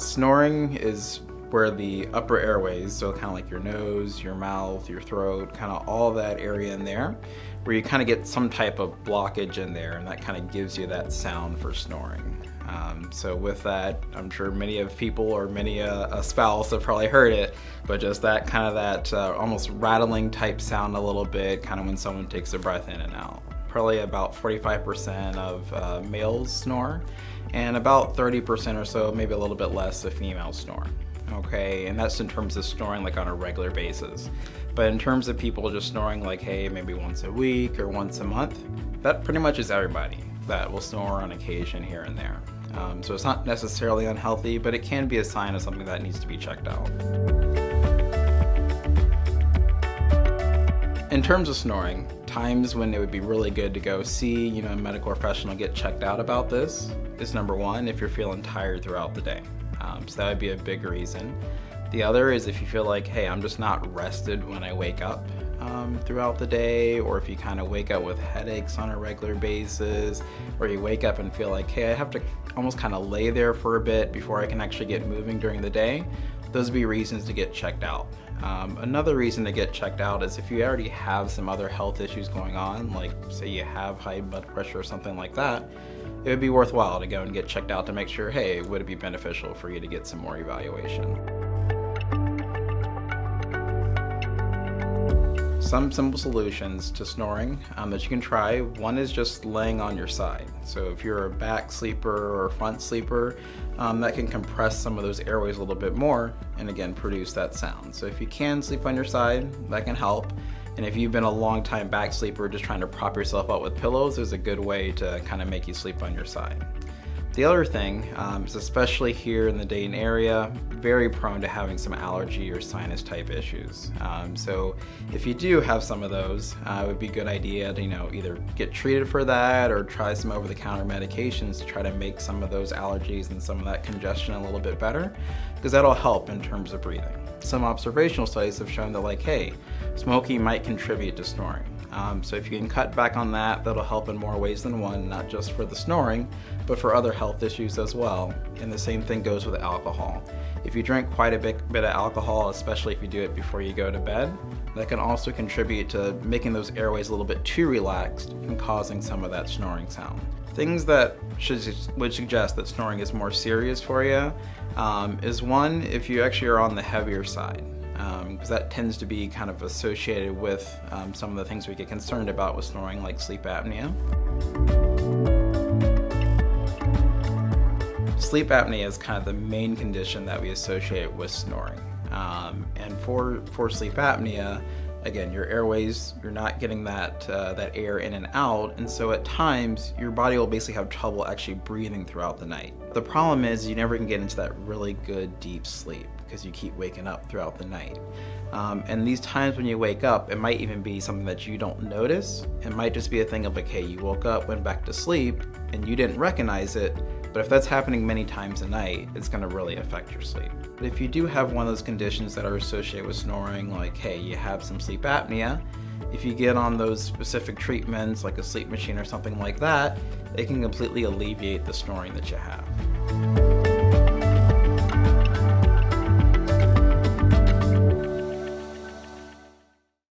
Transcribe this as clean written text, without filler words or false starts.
Snoring is where the upper airways, so kind of like your nose, your mouth, your throat, kind of all that area in there, where you kind of get some type of blockage in there, and that kind of gives you that sound for snoring. So with that, I'm sure many of people or many a spouse have probably heard it, but just that kind of that almost rattling type sound a little bit, kind of when someone takes a breath in and out. Probably about 45% of males snore, and about 30% or so, maybe a little bit less, of females snore. Okay, and that's in terms of snoring like on a regular basis. But in terms of people just snoring like, hey, maybe once a week or once a month, that pretty much is everybody that will snore on occasion here and there. So it's not necessarily unhealthy, but it can be a sign of something that needs to be checked out. In terms of snoring, times when it would be really good to go see, a medical professional, get checked out about this is number one, if you're feeling tired throughout the day. So that would be a big reason. The other is if you feel like, hey, I'm just not rested when I wake up throughout the day, or if you kind of wake up with headaches on a regular basis, or you wake up and feel like, hey, I have to almost kind of lay there for a bit before I can actually get moving during the day, those would be reasons to get checked out. Another reason to get checked out is if you already have some other health issues going on, like say you have high blood pressure or something like that, it would be worthwhile to go and get checked out to make sure, hey, would it be beneficial for you to get some more evaluation. Some simple solutions to snoring that you can try. One is just laying on your side. So if you're a back sleeper or front sleeper, that can compress some of those airways a little bit more and again produce that sound. So if you can sleep on your side, that can help. And if you've been a long time back sleeper just trying to prop yourself up with pillows, there's a good way to kind of make you sleep on your side. The other thing is, especially here in the Dayton area, very prone to having some allergy or sinus type issues. So if you do have some of those, it would be a good idea to either get treated for that or try some over-the-counter medications to try to make some of those allergies and some of that congestion a little bit better, because that'll help in terms of breathing. Some observational studies have shown that, like, hey, smoking might contribute to snoring. So if you can cut back on that, that'll help in more ways than one, not just for the snoring, but for other health issues as well. And the same thing goes with alcohol. If you drink quite a bit of alcohol, especially if you do it before you go to bed, that can also contribute to making those airways a little bit too relaxed and causing some of that snoring sound. Things that would suggest that snoring is more serious for you is one, if you actually are on the heavier side. Because that tends to be kind of associated with some of the things we get concerned about with snoring, like sleep apnea. Sleep apnea is kind of the main condition that we associate with snoring. And for sleep apnea, again, your airways, you're not getting that air in and out, and so at times your body will basically have trouble actually breathing throughout the night. The problem is you never can get into that really good deep sleep because you keep waking up throughout the night. And these times when you wake up, it might even be something that you don't notice. It might just be a thing of like, hey, you woke up, went back to sleep, and you didn't recognize it. But if that's happening many times a night, it's going to really affect your sleep. But if you do have one of those conditions that are associated with snoring, like, hey, you have some sleep apnea, if you get on those specific treatments, like a sleep machine or something like that, it can completely alleviate the snoring that you have.